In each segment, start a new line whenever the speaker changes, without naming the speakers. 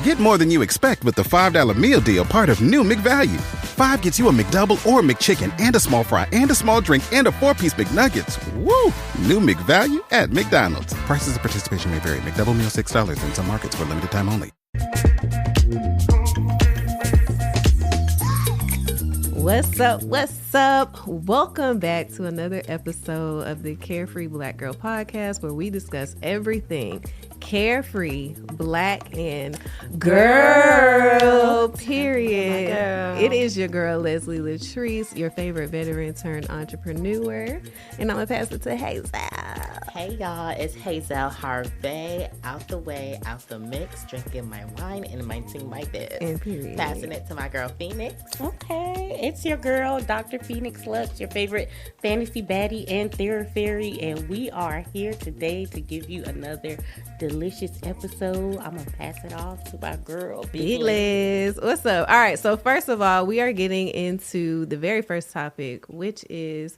Get more than you expect with the $5 meal deal, part of new McValue. 5 gets you a McDouble or McChicken and a small fry and a small drink and a 4-piece McNuggets. Woo! New McValue at McDonald's. Prices of participation may vary. McDouble meal $6 in some markets for limited time only.
What's up? What's up? Welcome back to another episode of the Carefree Black Girl podcast, where we discuss everything carefree, black, and girl, period. Girl. It is your girl, Leslie Latrice, your favorite veteran turned entrepreneur. And I'm going to pass it to Hazel.
Hey, y'all. It's Hazel Harvey. Out the way, out the mix, drinking my wine and minding my biz.
And period.
Passing it to my girl, Phoenix.
Okay. It's your girl, Dr. Phoenix Lux, your favorite fantasy baddie and therapy. And we are here today to give you another delicious episode. I'm gonna pass it off to my girl,
Big Liz. What's up? All right, so first of all, we are getting into the very first topic, which is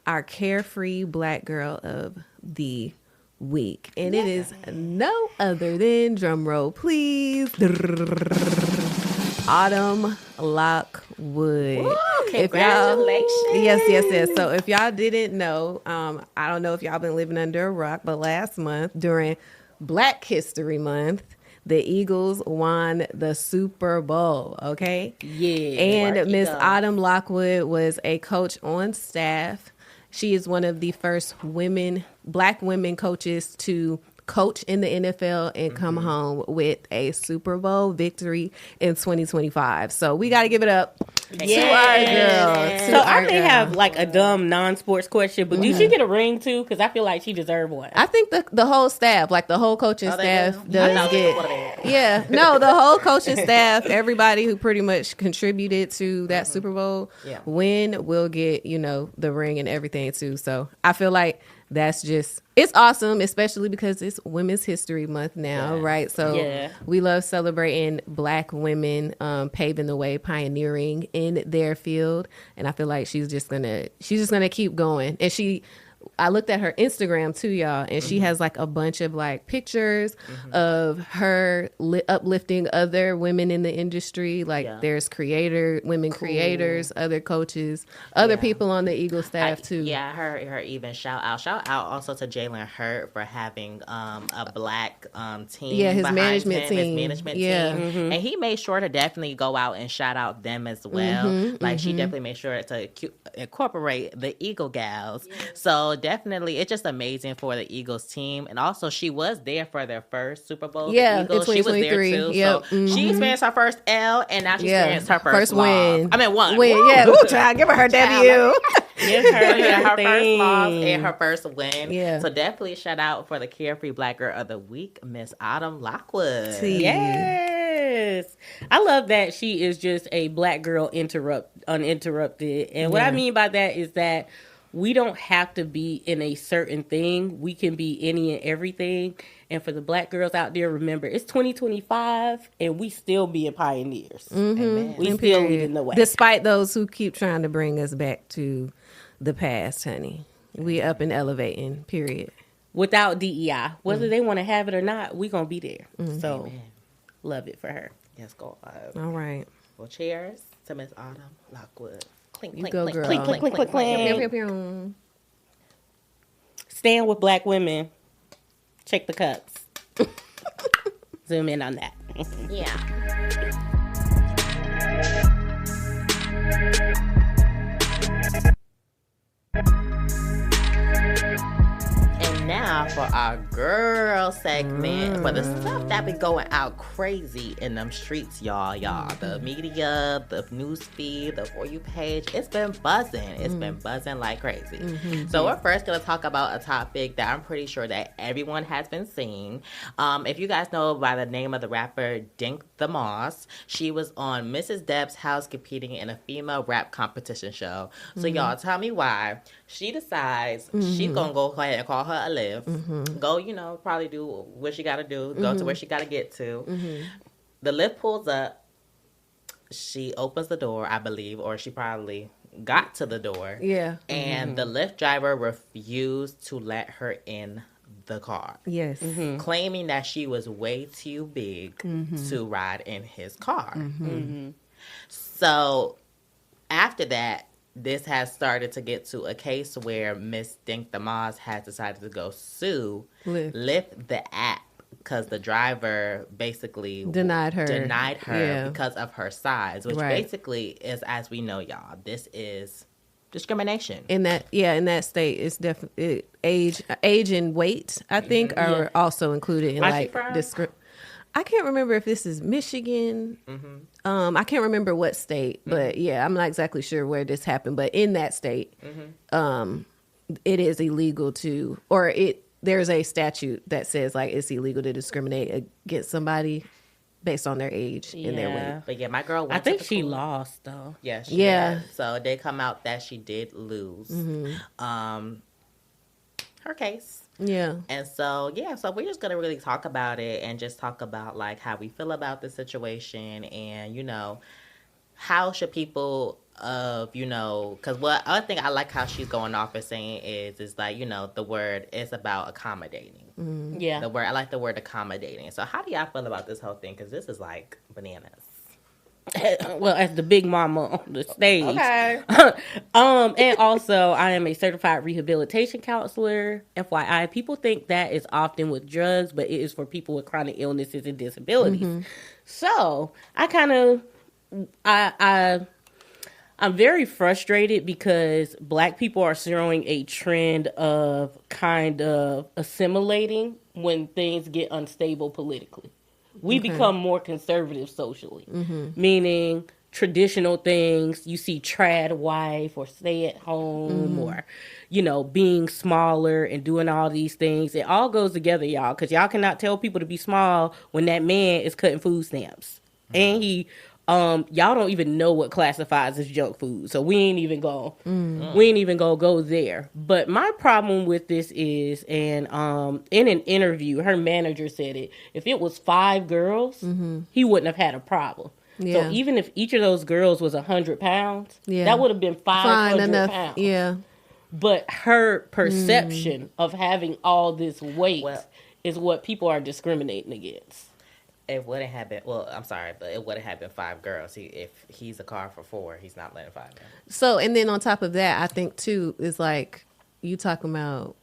our Carefree Black Girl of the Week. And it is no other than, drum roll please, Autumn Lockwood.
Woo, congratulations.
Yes. So if y'all didn't know, I don't know if y'all been living under a rock, but last month during Black History Month, the Eagles won the Super Bowl, okay?
Yeah.
And Miss Autumn Lockwood was a coach on staff. She is one of the first black women coaches to coach in the NFL and come home with a Super Bowl victory in 2025. So we got to give it up to our girl.
So I may have like a dumb non-sports question, but did she get a ring too? Because I feel like she deserved one.
I think the whole staff, like the whole coaching staff does get.
Yeah.
No, the whole coaching staff, everybody who pretty much contributed to that Super Bowl win will get, the ring and everything too. So I feel like it's awesome, especially because it's Women's History Month now, right? So we love celebrating black women paving the way, pioneering in their field, and I feel like she's just gonna keep going. And I looked at her Instagram too, y'all, and she has like a bunch of like pictures of her uplifting other women in the industry. Like there's women creators, other coaches, other people on the Eagle staff too.
Yeah, her even shout out also to Jalen Hurt for having a black team.
Yeah, his management team.
His management team, and he made sure to definitely go out and shout out them as well. She definitely made sure to incorporate the Eagle gals. So definitely, it's just amazing for the Eagles team. And also, she was there for their first Super Bowl.
Yeah,
Eagles. She was there too.
Yep.
So she experienced her first L, and now she experienced her first
win.
one.
Win, yeah. Ooh, child, give her debut.
Give her first loss and her first win.
Yeah.
So definitely shout out for the Carefree Black Girl of the Week, Miss Autumn Lockwood.
Yes. I love that she is just a black girl uninterrupted. And what I mean by that is that we don't have to be in a certain thing. We can be any and everything. And for the black girls out there, remember, it's 2025 and we still being pioneers.
Amen.
We still leading the way.
Despite those who keep trying to bring us back to the past, honey. We up and elevating, period.
Without DEI. Whether they want to have it or not, we going to be there. So, love it for her.
Yes, go on.
All right.
Well, cheers to Miss Autumn Lockwood. Clink,
You
clink,
go,
clink,
girl.
clink, clink, clink, clink, clink.
Pew, pew, pew.
Stand with black women. Check the cups. Zoom in on that.
Yeah. And now for our girl segment, for the stuff that be going out crazy in them streets, y'all. The media, the news feed, the For You page, it's been buzzing. It's been buzzing like crazy. So we're first going to talk about a topic that I'm pretty sure that everyone has been seeing. If you guys know by the name of the rapper Dink the Moss, she was on Mrs. Depp's house competing in a female rap competition show. So y'all tell me why she decides she's going to go ahead and call her a Lyft. Go, probably do what she got to do. Go to where she got to get to. The Lyft pulls up. She opens the door, I believe, or she probably got to the door.
Yeah.
And the Lyft driver refused to let her in the car.
Yes.
Claiming that she was way too big to ride in his car. So after that, this has started to get to a case where Miss Dink the Moz has decided to go sue Lyft the app because the driver basically
denied her
because of her size, which basically is, as we know, y'all, this is discrimination.
In that state, it's definitely age and weight, I think, are also included in I can't remember if this is Michigan. I can't remember what state, but I'm not exactly sure where this happened. But in that state, it is illegal there's a statute that says like it's illegal to discriminate against somebody based on their age and their weight.
But my girl went
I think
to the
she
court.
lost though.
Yeah, she did. So they come out that she did lose her case.
Yeah.
And so we're just going to really talk about it and just talk about like how we feel about the situation and, you know, how should people because what other thing I like how she's going off and saying is like, you know, the word is about accommodating.
Yeah.
I like the word accommodating. So how do y'all feel about this whole thing? Because this is like bananas.
Well, as the big mama on the stage.
Okay.
And also I am a certified rehabilitation counselor. FYI, people think that is often with drugs, but it is for people with chronic illnesses and disabilities. So I'm very frustrated because Black people are showing a trend of kind of assimilating when things get unstable politically. We become more conservative socially, meaning traditional things. You see trad wife or stay at home or, you know, being smaller and doing all these things. It all goes together, y'all, because y'all cannot tell people to be small when that man is cutting food stamps. And he, y'all don't even know what classifies as junk food. So we ain't even gonna go there. But my problem with this is, and in an interview, her manager said it, if it was 5 girls, he wouldn't have had a problem. Yeah. So even if each of those girls was 100 pounds, that would have been 500 pounds.
Yeah.
But her perception of having all this weight is what people are discriminating against.
It wouldn't have been, I'm sorry, but it wouldn't have been 5 girls. If he's a car for 4, he's not letting 5 girls.
So, and then on top of that, I think, too, is like you talking about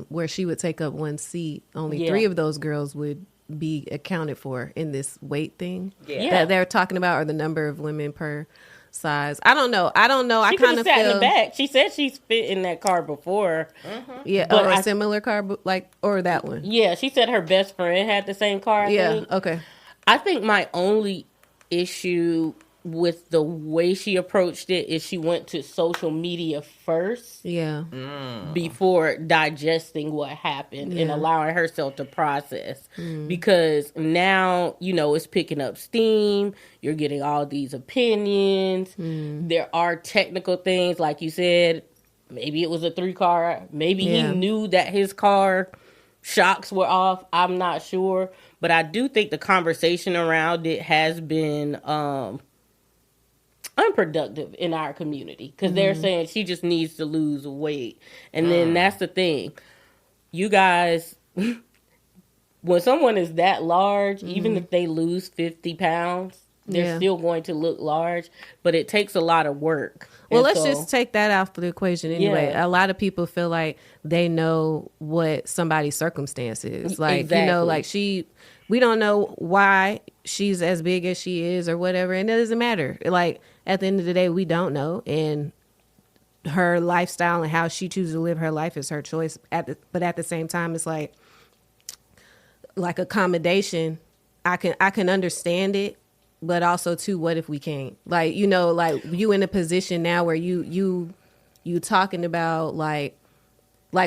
where she would take up one seat. Only 3 of those girls would be accounted for in this weight thing that they're talking about, or the number of women per size. I don't know.
She could have sat in the back. She said she's fit in that car before.
Yeah, or a similar car, or that one.
Yeah, she said her best friend had the same car. I think.
Okay.
I think my only issue with the way she approached it is she went to social media first. Yeah. Before digesting what happened and allowing herself to process. Because now, you know, it's picking up steam. You're getting all these opinions. There are technical things, like you said. Maybe it was a 3-car. Maybe he knew that his car shocks were off. I'm not sure. But I do think the conversation around it has been unproductive in our community, because they're saying she just needs to lose weight. And then that's the thing. You guys, when someone is that large, even if they lose 50 pounds, they're still going to look large, but it takes a lot of work.
Well, let's just take that out of the equation anyway. A lot of people feel like they know what somebody's circumstance is. Like, you know, like we don't know why she's as big as she is or whatever, and it doesn't matter. Like, at the end of the day, we don't know, and her lifestyle and how she chooses to live her life is her choice. But at the same time, it's like accommodation. I can understand it, but also too, what if we can't? Like, you know, like you in a position now where you talking about like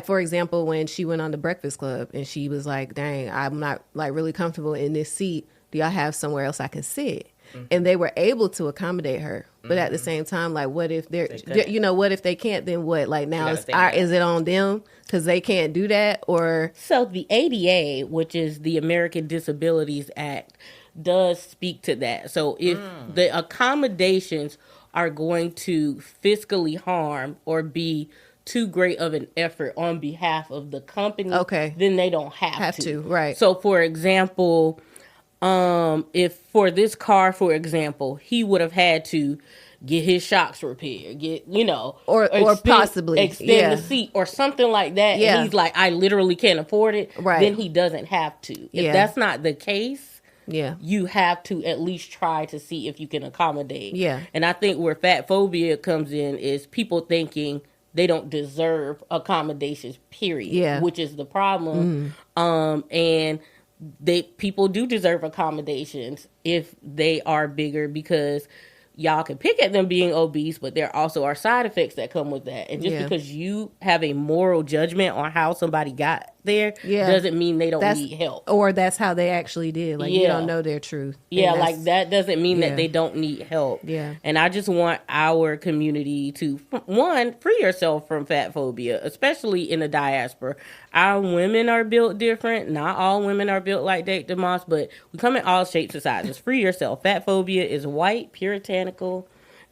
for example, when she went on the Breakfast Club and she was like, dang, I'm not like really comfortable in this seat. Do y'all have somewhere else I can sit? And they were able to accommodate her. But at the same time, like, what if what if they can't, then what? Like, now is it on them because they can't do that? Or
so the ADA, which is the American Disabilities Act, does speak to that. So if the accommodations are going to fiscally harm or be too great of an effort on behalf of the company, then they don't have to.
Right.
So, for example, if for this car, for example, he would have had to get his shocks repaired, or possibly extend the seat or something like that. Yeah. And he's like, I literally can't afford it. Right. Then he doesn't have to. If that's not the case, you have to at least try to see if you can accommodate. Yeah. And I think where fat phobia comes in is people thinking they don't deserve accommodations, period. Yeah. Which is the problem. And people do deserve accommodations if they are bigger, because y'all can pick at them being obese, but there also are side effects that come with that. And just because you have a moral judgment on how somebody got there doesn't mean they don't need help.
Or that's how they actually did. Like, you don't know their truth.
Yeah, like that doesn't mean that they don't need help. Yeah. And I just want our community to, one, free yourself from fat phobia, especially in the diaspora. Our women are built different. Not all women are built like Date DeMoss, but we come in all shapes and sizes. Free yourself. Fat phobia is white, puritanical,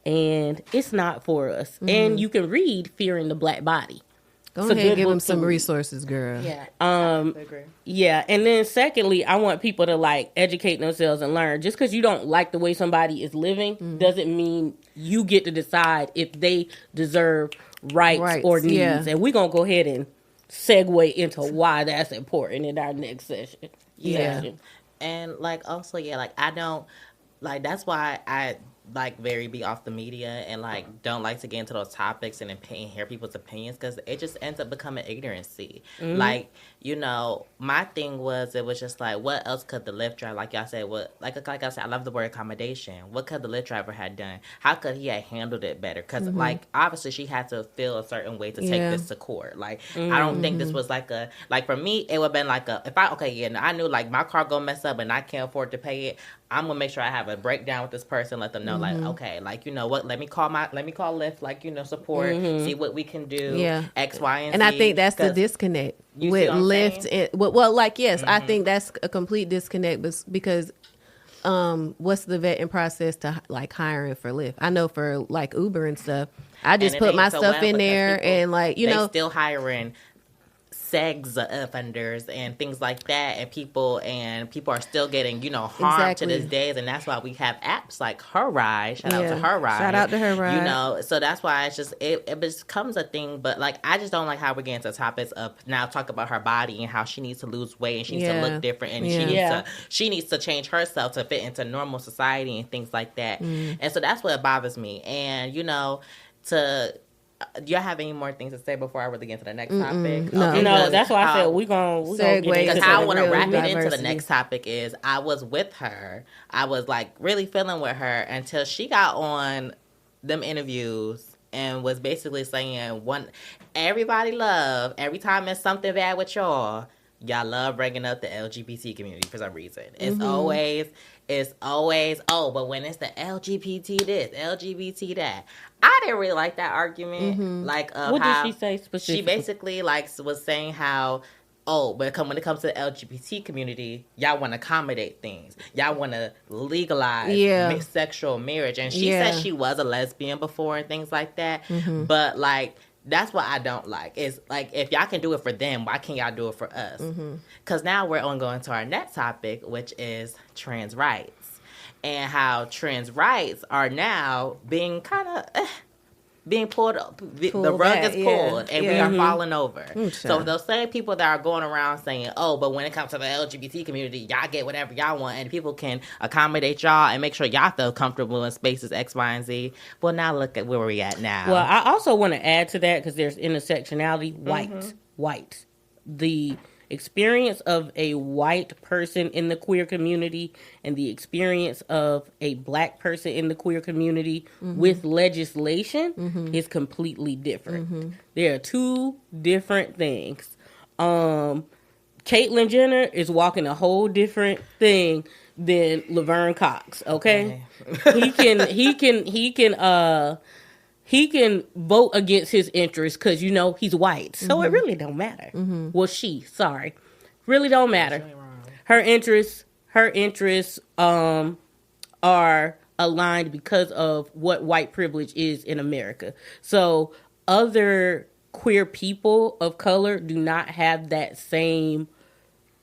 and it's not for us. And you can read Fearing the Black Body.
Go ahead and give them some resources, girl.
Yeah. I agree.
Yeah. And then secondly, I want people to like educate themselves and learn. Just because you don't like the way somebody is living doesn't mean you get to decide if they deserve rights or needs. Yeah. And we're going to go ahead and segue into why that's important in our next session.
Yeah. And like also, like I don't, like that's why I like very be off the media and like don't like to get into those topics and hear people's opinions, because it just ends up becoming ignorancy. Like, my thing was, it was just like, what else could the Lyft driver, like y'all said, like I said, I love the word accommodation. What could the Lyft driver have done? How could he have handled it better? Because like obviously she had to feel a certain way to take this to court. Like I don't think this was like for me it would have been like I knew like my car gonna mess up and I can't afford to pay it. I'm gonna make sure I have a breakdown with this person, let them know like, okay, like, you know what, let me call Lyft, like, support, see what we can do, X, Y, and Z.
And I think that's the disconnect with Lyft. I think that's a complete disconnect because what's the vetting process to like hiring for Lyft? I know for like Uber and stuff, I just put my stuff in there and like, they
still hiring sex offenders and things like that, and people are still getting harmed to this day, and that's why we have apps like Her Ride. Shout out to Her Ride. So that's why it's just it becomes a thing. But like I just don't like how we're getting to topics of now talk about her body and how she needs to lose weight and she needs to look different and she needs to change herself to fit into normal society and things like that. And so that's what bothers me. And do y'all have any more things to say before I really get into the next topic?
No, that's why I said we're going to segue.
Because I want to wrap it into the next topic is I was with her. I was like really feeling with her until she got on them interviews and was basically saying everybody love, every time there's something bad with y'all love bringing up the LGBT community for some reason. It's always, but when it's the LGBT this, LGBT that. I didn't really like that argument. Like,
what did she say specifically?
She basically was saying how, but when it comes to the LGBT community, y'all want to accommodate things. Y'all want to legalize mixed sexual marriage. And she said she was a lesbian before and things like that. But like, that's what I don't like. Is like, if y'all can do it for them, why can't y'all do it for us? Because now we're on going to our next topic, which is trans rights. And how trans rights are now being kind of being pulled up. The rug is pulled and we are falling over. So those same people that are going around saying, but when it comes to the LGBT community, y'all get whatever y'all want and people can accommodate y'all and make sure y'all feel comfortable in spaces X, Y, and Z. Well, now look at where we're at now.
Well, I also want to add to that because there's intersectionality. White. The experience of a white person in the queer community and the experience of a black person in the queer community with legislation is completely different. There are two different things. Caitlyn Jenner is walking a whole different thing than Laverne Cox. Okay, he can vote against his interests because, he's white. So it really don't matter. Well, really don't matter. Her interests are aligned because of what white privilege is in America. So other queer people of color do not have that same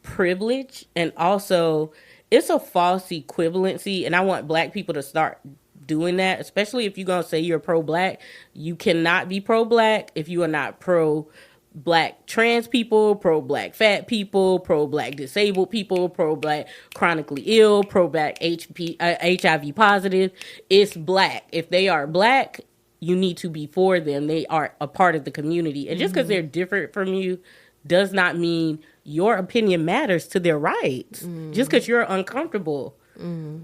privilege. And also, it's a false equivalency, and I want Black people to start doing that, especially if you're going to say you're pro-Black. You cannot be pro-Black if you are not pro-Black trans people, pro-Black fat people, pro-Black disabled people, pro-Black chronically ill, pro-Black HIV positive. It's Black. If they are Black, you need to be for them. They are a part of the community. And just because they're different from you does not mean your opinion matters to their rights. Just because you're uncomfortable.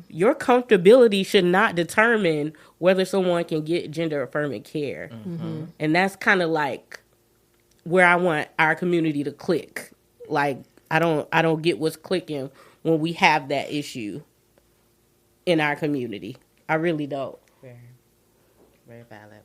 Your comfortability should not determine whether someone can get gender-affirming care. And that's kind of like where I want our community to click. Like, I don't get what's clicking when we have that issue in our community. I really don't.
Very valid.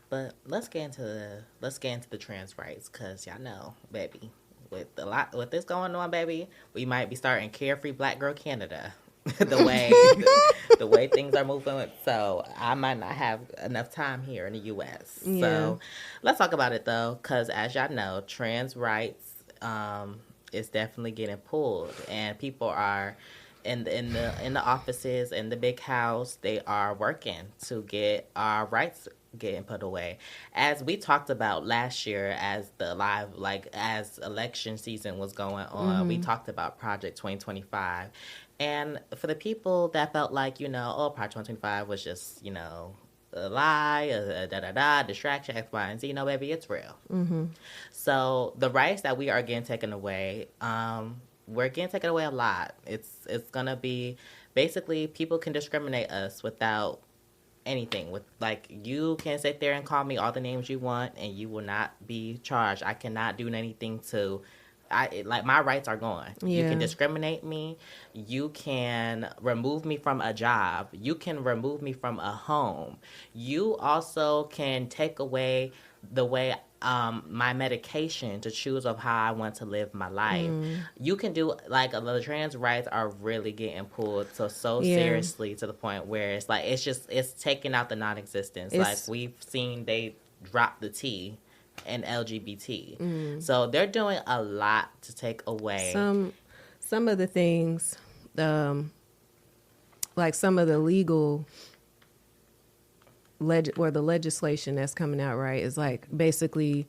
But let's get into the trans rights, because y'all know, baby, with this going on, baby, we might be starting CareFreeBlackGirl Canada. the way things are moving, so I might not have enough time here in the U.S. Yeah. So let's talk about it though, because as y'all know, trans rights is definitely getting pulled, and people are in the offices in the big house. They are working to get our rights getting put away. As we talked about last year, as election season was going on, we talked about Project 2025. And for the people that felt like, Project 2025 was just, a lie, a distraction, X, Y, and Z, baby, it's real. So the rights that we are getting taken away, we're getting taken away a lot. It's going to be, basically, people can discriminate us without anything. You can sit there and call me all the names you want, and you will not be charged. I cannot do anything to... my rights are gone. Yeah. You can discriminate me. You can remove me from a job. You can remove me from a home. You also can take away the way my medication to choose of how I want to live my life. You can do, the trans rights are really getting pulled so seriously, to the point where it's taking out the non-existence. We've seen they drop the T and LGBT. So they're doing a lot to take away
some of the things, some of the legal or the legislation that's coming out, right, is basically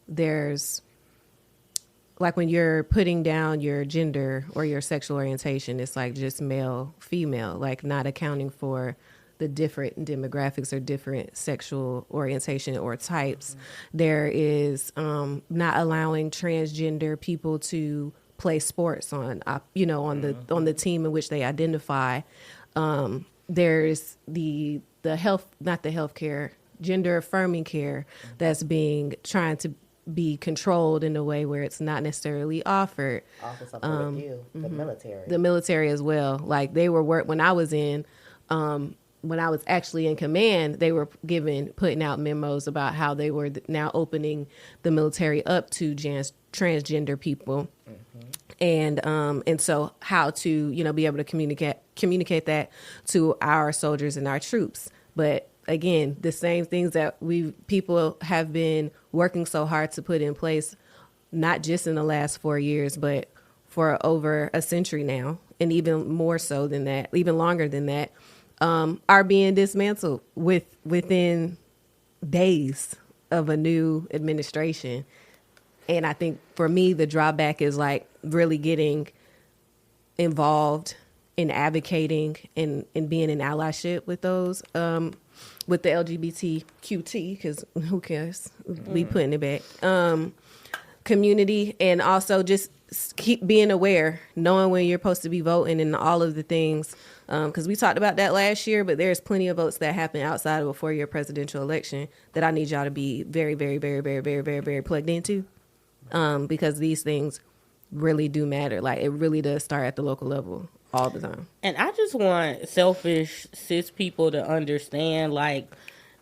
there's when you're putting down your gender or your sexual orientation, it's just male, female, not accounting for the different demographics or different sexual orientation or types. There is not allowing transgender people to play sports on the team in which they identify. There's the healthcare, gender affirming care that's trying to be controlled in a way where it's not necessarily offered.
Also, the military.
The military as well. They were when I was in. When I was actually in command, they were putting out memos about how they were now opening the military up to transgender people, and so how to be able to communicate that to our soldiers and our troops. But again, the same things that people have been working so hard to put in place, not just in the last 4 years, but for over a century now, and even more so than that, even longer than that. Are being dismantled within days of a new administration. And I think for me, the drawback is really getting involved in advocating and being in allyship with those, with the LGBTQT, because who cares? We putting it back. Community, and also just keep being aware, knowing when you're supposed to be voting and all of the things. Because we talked about that last year, but there's plenty of votes that happen outside of a 4-year presidential election that I need y'all to be very, very, very, very, very, very, very plugged into, because these things really do matter. It really does start at the local level all the time.
And I just want selfish cis people to understand,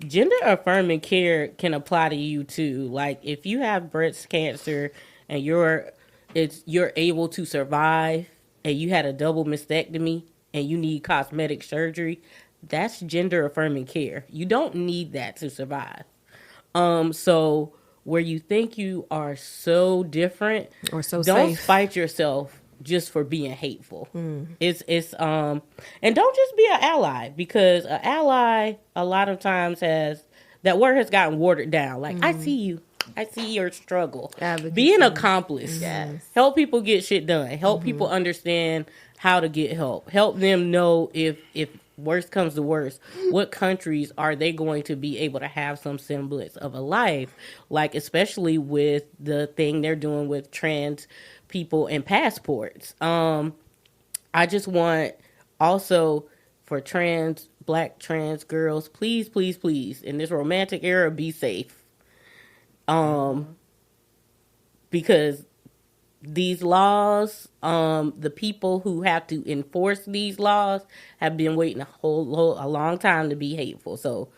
gender affirming care can apply to you too. If you have breast cancer and you're able to survive, and you had a double mastectomy and you need cosmetic surgery, that's gender affirming care. You don't need that to survive. So where you think you are so different
or so
don't
safe.
fight yourself just for being hateful. It's and don't just be an ally, because an ally a lot of times that word has gotten watered down. Like, I see you. I see your struggle.
Advocacy.
Be an accomplice.
Yes.
Help people get shit done. Help people understand how to get help. Help them know if worst comes to worst, what countries are they going to be able to have some semblance of a life? Like, especially with the thing they're doing with trans people and passports. I just want also for black trans girls, please, please, please, in this romantic era, be safe. Because these laws, the people who have to enforce these laws have been waiting a long time to be hateful. So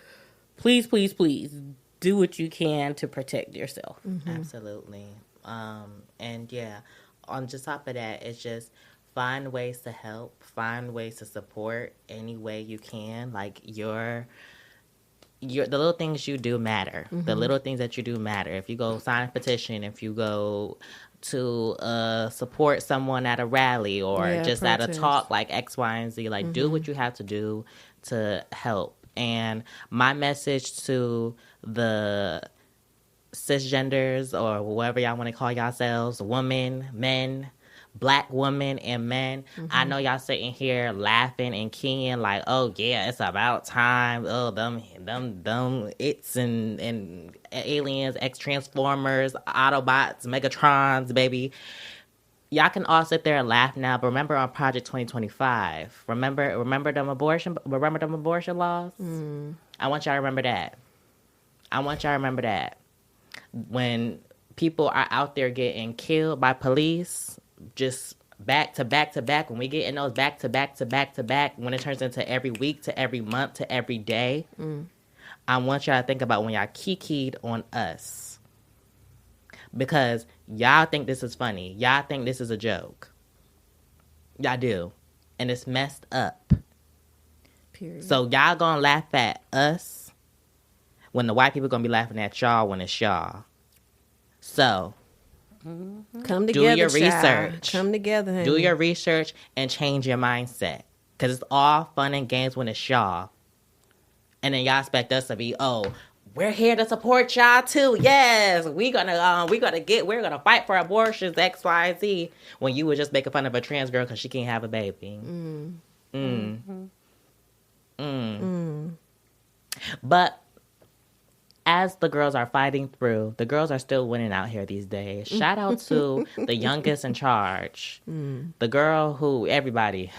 please, please, please do what you can to protect yourself.
Absolutely. And yeah, on just top of that, it's just find ways to help, find ways to support any way you can. Like the little things you do matter. The little things that you do matter. If you go sign a petition, if you go to support someone at a rally or just
protest.
at a talk like X, Y, and Z, like do what you have to do to help. And my message to the cisgenders or whatever y'all want to call yourselves, women, men, black women and men, I know y'all sitting here laughing and keying like, oh yeah, it's about time. Oh, them it's and aliens, X-Transformers, Autobots, Megatrons, baby. Y'all can all sit there and laugh now, but remember on Project 2025, remember them abortion laws? I want y'all to remember that. When people are out there getting killed by police, just back to back to back, when we get in those back to back to back to back, when it turns into every week to every month to every day, I want y'all to think about when y'all kikied on us. Because y'all think this is funny. Y'all think this is a joke. Y'all do. And it's messed up.
Period.
So y'all gonna laugh at us when the white people gonna be laughing at y'all when it's y'all. So
come together,
do your
child.
research.
Come together, honey.
Do your research and change your mindset. Because it's all fun and games when it's y'all. And then y'all expect us to be, oh, we're here to support y'all too. Yes, we're gonna fight for abortions, X, Y, Z. When you were just making fun of a trans girl because she can't have a baby. But as the girls are fighting through, the girls are still winning out here these days. Shout out to the youngest in charge. The girl who everybody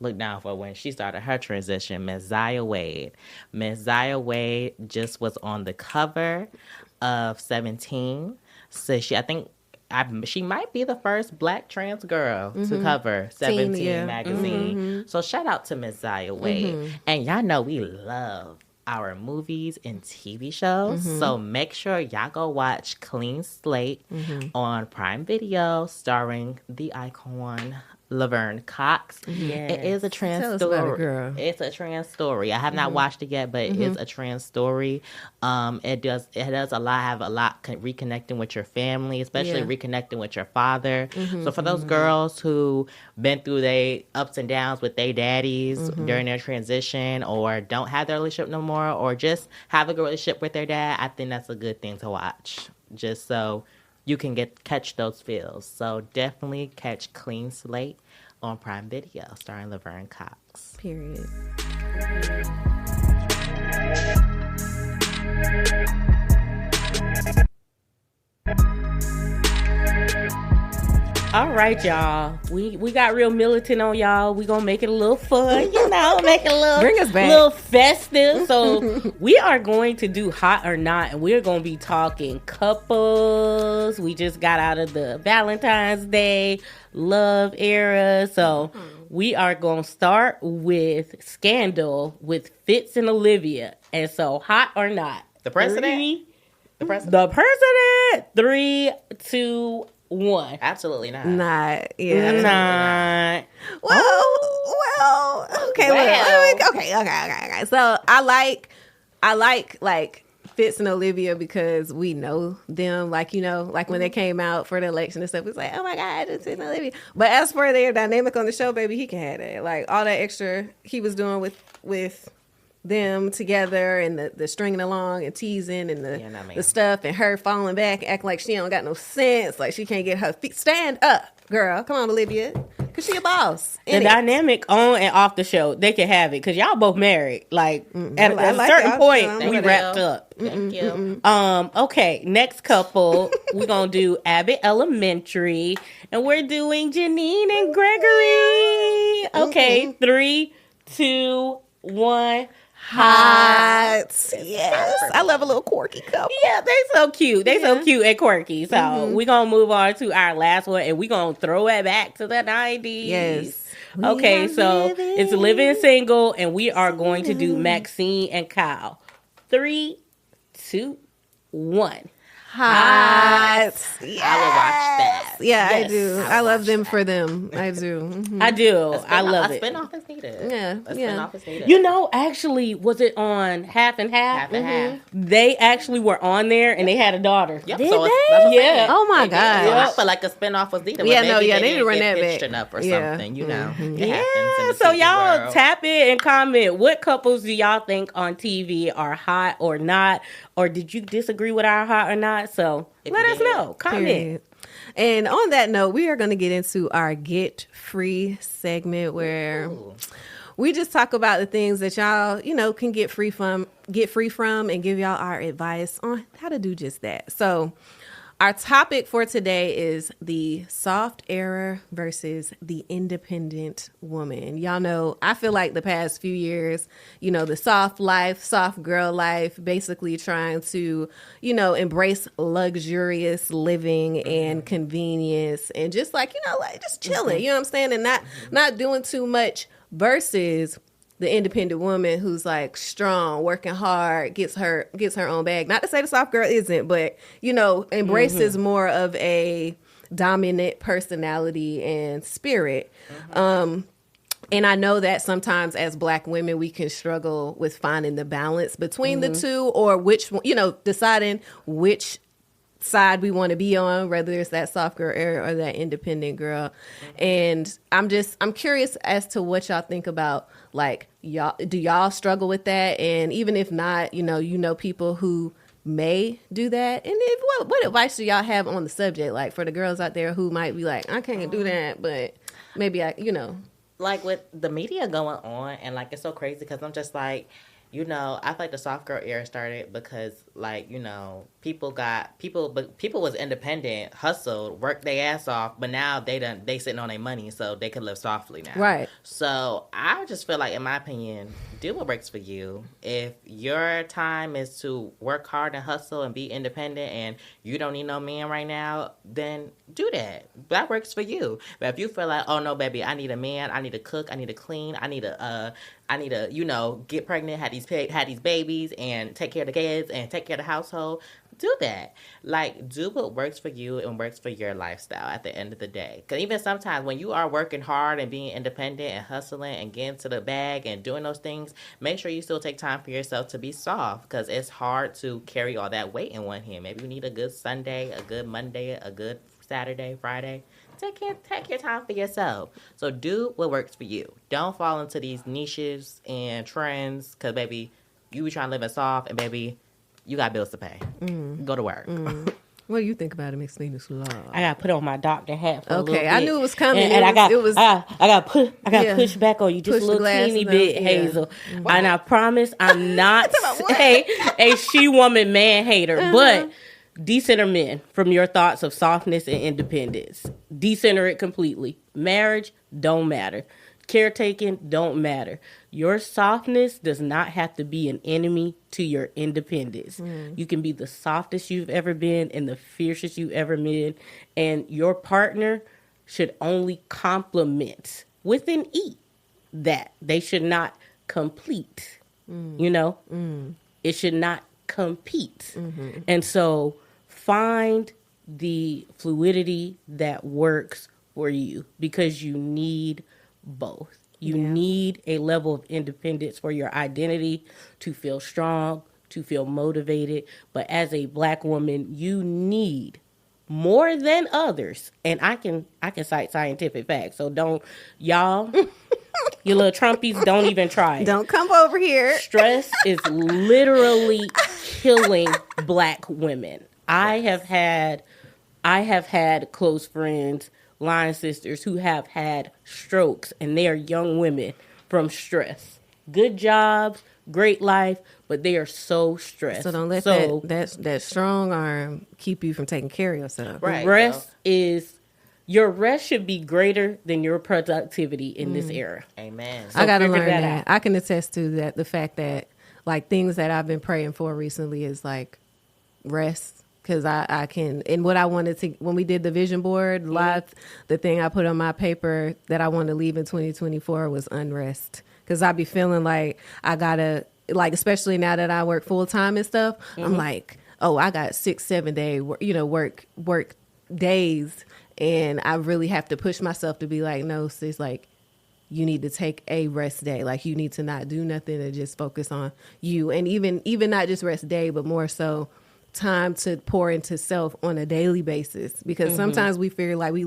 looked down for when she started her transition, Miss Zaya Wade. Miss Zaya Wade just was on the cover of 17. So she might be the first black trans girl to cover 17 magazine. So shout out to Miss Zaya Wade. And y'all know we love our movies and TV shows. So make sure y'all go watch Clean Slate on Prime Video, starring the icon Laverne Cox.
Yes.
It is a trans
Tell us
story.
about it, girl.
It's a trans story. I have not watched it yet, but it is a trans story. It does have a lot reconnecting with your family, especially reconnecting with your father. So for those girls who been through their ups and downs with their daddies during their transition, or don't have their relationship no more, or just have a good relationship with their dad, I think that's a good thing to watch. Just so you can catch those feels. So definitely catch Clean Slate on Prime Video, starring Laverne Cox.
Period.
All right, y'all. We got real militant on y'all. We gonna make it a little fun, make it a little
Bring us back.
little festive. So we are going to do hot or not, and we're gonna be talking couples. We just got out of the Valentine's Day love era, so we are gonna start with Scandal with Fitz and Olivia. And so, hot or not?
The president? The president?
The president. 3, 2, 1.
Absolutely not.
Not, yeah.
Not.
Well, okay.
Well.
Okay. So I like Fitz and Olivia because we know them, like, you know, like when they came out for the election and stuff, it's like, oh my God, it's Fitz and Olivia. But as for their dynamic on the show, baby, he can have that. Like all that extra he was doing with them together and the stringing along and teasing and the stuff and her falling back, acting like she don't got no sense, like she can't get her feet. Stand up, girl. Come on, Olivia. Cause she a boss.
The dynamic on and off the show, they can have it. Cause y'all both married. Like at a certain point, we wrapped up.
Thank you.
Okay, next couple, we're gonna do Abbott Elementary, and we're doing Janine and Gregory. Okay, 3, 2, 1.
Hot. Yes. I love a little quirky couple.
Yeah, they so cute. They so cute and quirky. So we're going to move on to our last one, and we're going to throw it back to the 90s.
Yes.
Okay, so it's Living Single, and we are going to do Maxine and Kyle. 3, 2, 1.
Hot. Yes.
I will watch that.
Yeah,
Yes,
I do. I love them for them. I do. Mm-hmm.
I do. I love it.
A spinoff is needed.
Yeah.
A spinoff is needed.
You know, actually, was it on Half and Half?
Half and half.
They actually were on there, and they had a daughter.
Yep.
Did
So
they?
that's what I'm
Yeah.
saying.
Oh my
They did.
God.
So I feel like a spinoff was needed.
Yeah,
Maybe
no, yeah,
they
they need to
didn't
run
get
that
pitched
back.
enough or
Yeah.
something. You know. It happens in
Yeah,
the
so
TV
y'all
world.
tap in and comment. What couples do y'all think on TV are hot or not? Or did you disagree with our hot or not? So
If
let
you
us
did.
know. Comment.
Period. And on that note, we are going to get into our Get Free segment where we just talk about the things that y'all, you know, can get free from and give y'all our advice on how to do just that. So our topic for today is the soft era versus the independent woman. Y'all know, I feel like the past few years, you know, the soft life, soft girl life, basically trying to, you know, embrace luxurious living and convenience and just like, you know, like just chilling, you know what I'm saying? And not doing too much versus the independent woman who's like strong, working hard, gets her own bag. Not to say the soft girl isn't, but you know, embraces more of a dominant personality and spirit. And I know that sometimes as Black women, we can struggle with finding the balance between the two, or which, you know, deciding which side we want to be on, whether it's that soft girl era or that independent girl. And I'm curious as to what y'all think about, like, do y'all struggle with that? And even if not, you know people who may do that. And what advice do y'all have on the subject? Like for the girls out there who might be like, I can't do that, but maybe I, you know.
Like with the media going on, and like it's so crazy because I'm just like, you know, I feel like the soft girl era started because, like, you know, people was independent, hustled, worked their ass off, but now they sitting on their money, so they can live softly now.
Right.
So I just feel like, in my opinion, do what works for you. If your time is to work hard and hustle and be independent, and you don't need no man right now, then do that. That works for you. But if you feel like, oh no, baby, I need a man, I need to cook, I need to clean, I need to, you know, get pregnant, have these babies, and take care of the kids, and take care of the household. Do that. Like, do what works for you and works for your lifestyle at the end of the day. Because even sometimes when you are working hard and being independent and hustling and getting to the bag and doing those things, make sure you still take time for yourself to be soft, because it's hard to carry all that weight in one hand. Maybe you need a good Sunday, a good Monday, a good Saturday, Friday. Take your time for yourself. So do what works for you. Don't fall into these niches and trends, because, baby, you be trying to live in soft, and, baby, you got bills to pay. Go to work.
What do you think about it, Miss Nina Slaughter?
I got to put on my doctor hat for a little bit.
I knew it was coming.
And I got
yeah.
push back on you just a little teeny bit,
yeah.
Hazel. And I promise I'm not a she-woman man hater, but decenter men from your thoughts of softness and independence. Decenter it completely. Marriage don't matter. Caretaking don't matter. Your softness does not have to be an enemy to your independence. You can be the softest you've ever been and the fiercest you've ever been, and your partner should only complement with an E that. They should not complete. You know? It should not compete. And so find the fluidity that works for you, because you need both. You need a level of independence for your identity to feel strong, to feel motivated. But as a Black woman, you need more than others. And I can cite scientific facts. So don't, y'all, you little Trumpies, don't even try it.
Don't come over here.
Stress is literally killing Black women. I have had close friends, line sisters, who have had strokes, and they are young women from stress. Good jobs, great life, but they are so stressed.
So don't let that strong arm keep you from taking care of yourself.
Right. Your rest should be greater than your productivity in this era.
Amen.
So I got to learn that. I can attest to that. The fact that like things that I've been praying for recently is like rest. Because I can, and what I wanted to, when we did the vision board, the thing I put on my paper that I wanted to leave in 2024 was unrest. Because I be feeling like I gotta, like, especially now that I work full time and stuff, I'm like, oh, I got 6-7 day, work days, and I really have to push myself to be like, no, sis, like, you need to take a rest day. Like, you need to not do nothing and just focus on you, and even not just rest day, but more so time to pour into self on a daily basis, because sometimes we feel like we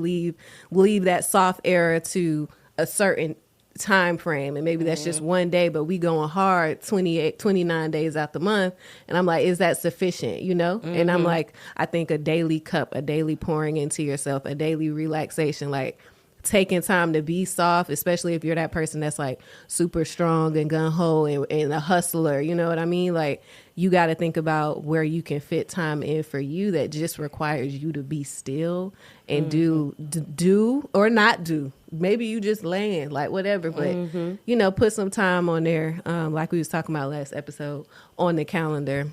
leave that soft era to a certain time frame, and maybe that's just one day, but we going hard 29 days out the month, and I'm like, is that sufficient, and I'm like, I think a daily cup, a daily pouring into yourself, a daily relaxation, like taking time to be soft, especially if you're that person that's like super strong and gung-ho and a hustler, you know what I mean? Like, you got to think about where you can fit time in for you that just requires you to be still and do or not do. Maybe you just land, like whatever, but put some time on there, like we was talking about last episode, on the calendar,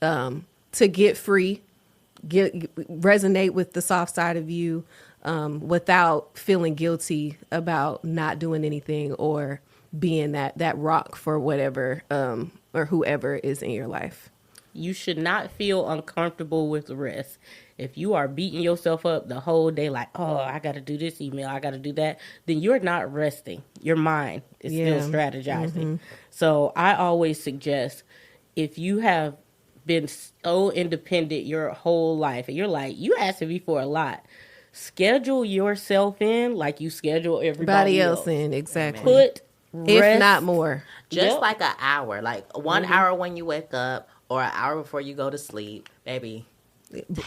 to get free, resonate with the soft side of you, without feeling guilty about not doing anything or being that rock for whatever or whoever is in your life.
You should not feel uncomfortable with rest. If you are beating yourself up the whole day like, oh, I got to do this email, I got to do that, then you're not resting. Your mind is still strategizing. So I always suggest, if you have been so independent your whole life and you're like, you asking me for a lot, schedule yourself in like you schedule everybody else
in. Exactly.
Put rest,
if not more.
Just like an hour, like 1 hour when you wake up or an hour before you go to sleep, baby.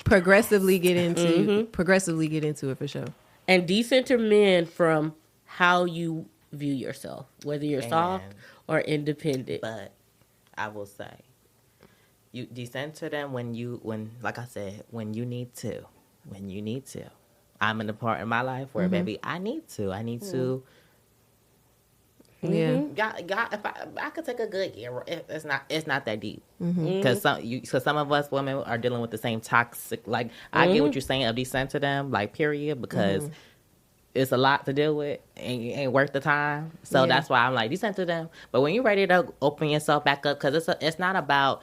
Progressively get into it for sure.
And decenter men from how you view yourself, whether you're soft or independent.
But I will say, you decenter them when like I said, when you need to. I'm in the part in my life where, baby, I need to.
Yeah.
God, if I could take a good year, it's not that deep. Because some of us women are dealing with the same toxic. Like, I get what you're saying of decenter them, like, period, because it's a lot to deal with and you ain't worth the time. So that's why I'm like, decenter them. But when you're ready to open yourself back up, because it's not about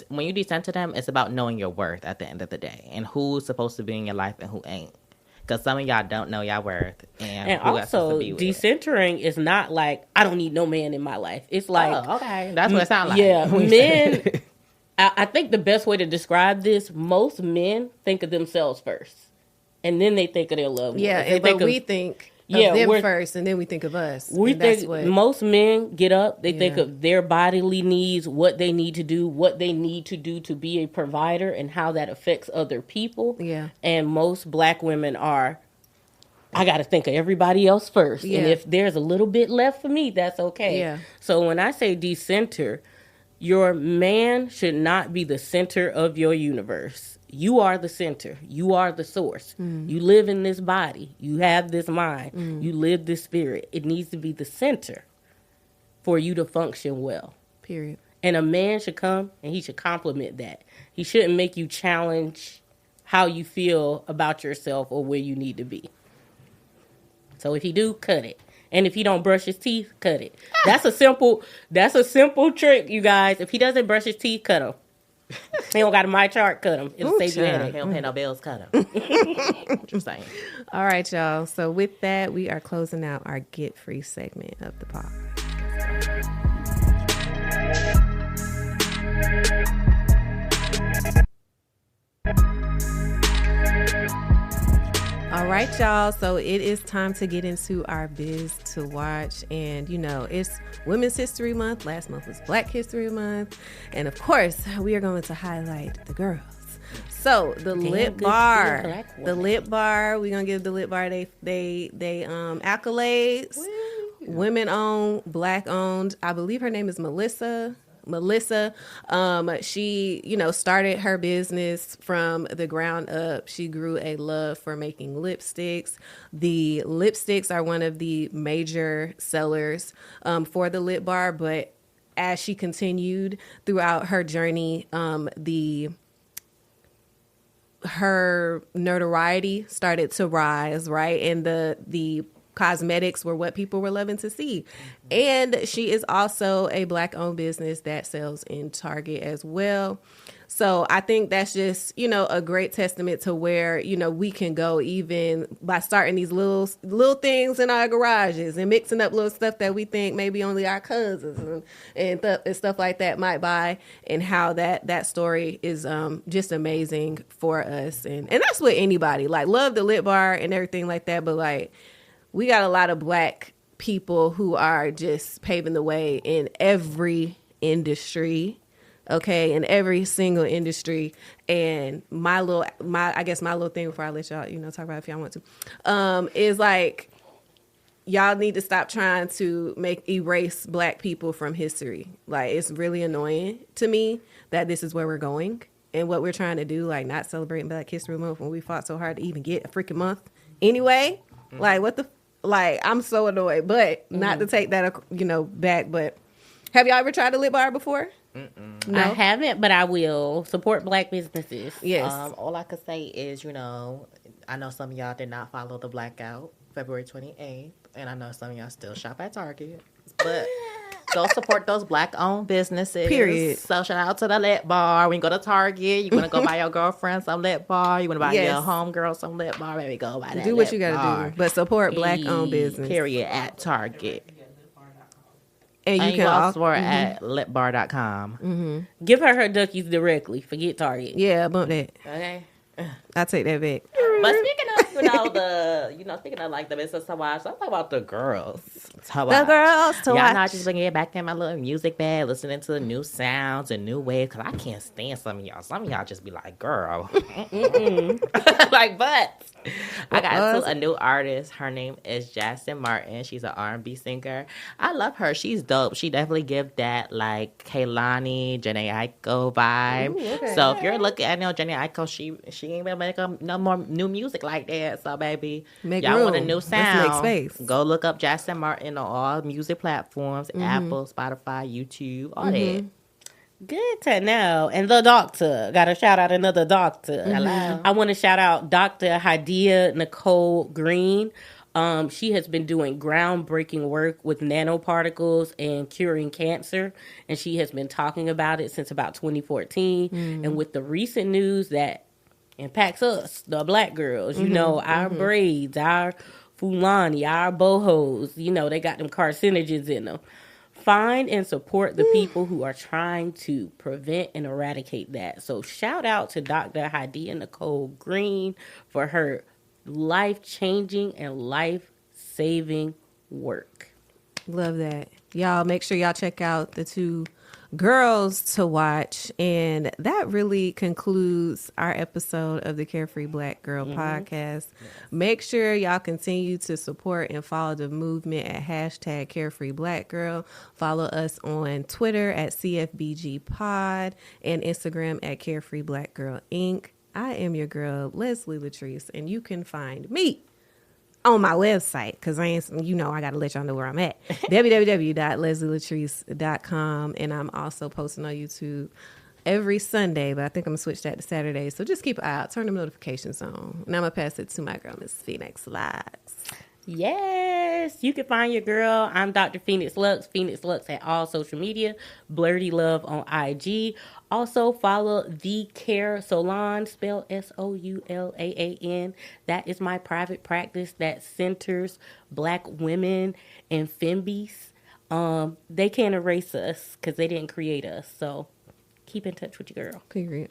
when you decenter them, it's about knowing your worth at the end of the day and who's supposed to be in your life and who ain't. Because some of y'all don't know y'all worth. And
also, decentering is not like, I don't need no man in my life. It's like...
Oh, okay. That's what it sounds like.
Yeah, men... I think the best way to describe this, most men think of themselves first. And then they think of their loved ones.
Yeah, but we think of them first, and then we think of us.
Most men get up, they think of their bodily needs, what they need to do to be a provider, and how that affects other people. Yeah. And most Black women are, I got to think of everybody else first. Yeah. And if there's a little bit left for me, that's okay. Yeah. So when I say decenter, your man should not be the center of your universe. You are the center. You are the source. You live in this body. You have this mind. You live this spirit. It needs to be the center for you to function well.
Period.
And a man should come and he should complement that. He shouldn't make you challenge how you feel about yourself or where you need to be. So if he do, cut it. And if he don't brush his teeth, cut it. That's a simple trick, you guys. If he doesn't brush his teeth, cut him. He don't got a my chart, cut him. It'll save you headache.
He don't pay no bills, cut him. What you saying?
All right, y'all. So with that, we are closing out our Get Free segment of the pod. right, y'all. So it is time to get into our biz to watch. And, it's Women's History Month. Last month was Black History Month. And, of course, we are going to highlight the girls. So the Lit Bar, we're going to give the Lit Bar they accolades. Woo. Women owned, Black owned. I believe her name is Melissa, she, started her business from the ground up. She grew a love for making lipsticks. The lipsticks are one of the major sellers for the Lit Bar, but as she continued throughout her journey, her notoriety started to rise, right? And the cosmetics were what people were loving to see. And she is also a Black-owned business that sells in Target as well. So I think that's just, a great testament to where, we can go even by starting these little things in our garages and mixing up little stuff that we think maybe only our cousins and stuff like that might buy, and how that story is just amazing for us. And that's what anybody, love the Lit Bar and everything like that, but we got a lot of Black people who are just paving the way in every industry, okay, in every single industry. And my little thing before I let y'all, talk about it if y'all want to, is y'all need to stop trying to erase Black people from history. It's really annoying to me that this is where we're going and what we're trying to do, not celebrating Black History Month when we fought so hard to even get a freaking month anyway. What the I'm so annoyed, but not to take that, back. But have y'all ever tried a Lit Bar before?
No?
I haven't, but I will support Black businesses.
Yes.
All I could say is, I know some of y'all did not follow the blackout February 28th, and I know some of y'all still shop at Target, but go support those Black-owned businesses.
Period.
So shout out to the Lit Bar. When you go to Target, you want to go buy your girlfriend some Lit Bar. You want to buy your homegirl some Lit Bar. Maybe go buy that.
Do what you got to do, but support Black-owned business.
Period. At Target.
And you can
also at litbar.com.
Mm-hmm.
Give her duckies directly. Forget Target.
Yeah, bump that.
Okay.
I'll take that back.
But speaking of, speaking of the business to watch, let's talk about the girls to watch.
The girls to watch.
Y'all not just bringing it back in my little music bag, listening to new sounds and new waves, because I can't stand some of y'all. Some of y'all just be like, girl. But I got a new artist. Her name is Jackson Martin. She's an R&B singer. I love her. She's dope. She definitely give that Kehlani, Jhené Aiko vibe. Ooh, okay. So if you're looking at Jhené Aiko, she ain't gonna make no more new music like that. So baby, y'all want a new sound?
Let's make space.
Go look up Jackson Martin on all music platforms: Apple, Spotify, YouTube, all that.
Good to know. And the doctor. Got to shout out another doctor.
Hello.
I want to shout out Dr. Hadia Nicole Green. She has been doing groundbreaking work with nanoparticles and curing cancer. And she has been talking about it since about 2014. And with the recent news that impacts us, the Black girls, our braids, our Fulani, our bohos, they got them carcinogens in them. Find and support the people who are trying to prevent and eradicate that. So shout out to Dr. Hadia Nicole Green for her life-changing and life-saving work.
Love that. Y'all make sure y'all check out the two girls to watch. And that really concludes our episode of the Carefree Black Girl podcast. Yes. Make sure y'all continue to support and follow the movement at #CareFreeBlackGirl. Follow us on Twitter at CFBGPod and Instagram at CareFreeBlackGirl Inc. I am your girl, Leslie Latrice, and you can find me on my website, because I got to let y'all know where I'm at. www.leslielatrice.com. And I'm also posting on YouTube every Sunday, but I think I'm going to switch that to Saturday. So just keep an eye out. Turn the notifications on. And I'm going to pass it to my girl, Miss Phoenix Lux.
Yes, you can find your girl. I'm Dr. Phoenix Lux at all social media. Blurdy Love on IG. Also follow The Care Salon, spelled SOULAAN. That is my private practice that centers Black women and fembies. They can't erase us because they didn't create us. So keep in touch with your girl.
Period.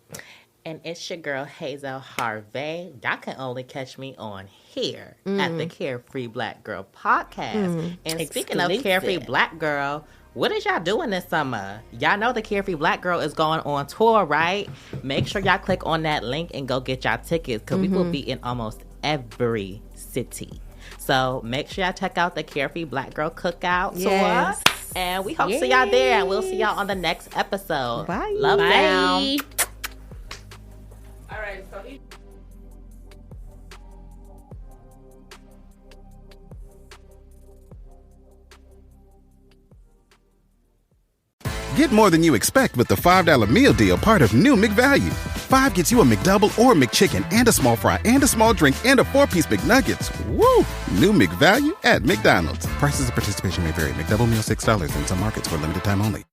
And it's your girl, Hazel Harvey. Y'all can only catch me on here at the Carefree Black Girl podcast. And speaking of Carefree Black Girl, what is y'all doing this summer? Y'all know the Carefree Black Girl is going on tour, right? Make sure y'all click on that link and go get y'all tickets because we will be in almost every city. So make sure y'all check out the Carefree Black Girl Cookout tour. And we hope to see y'all there. And we'll see y'all on the next episode.
Bye.
Love down.
All right, so
Get more than you expect with the $5 meal deal, part of new McValue. 5 gets you a McDouble or McChicken and a small fry and a small drink and a 4-piece McNuggets. Woo! New McValue at McDonald's. Prices of participation may vary. McDouble meal $6 in some markets for limited time only.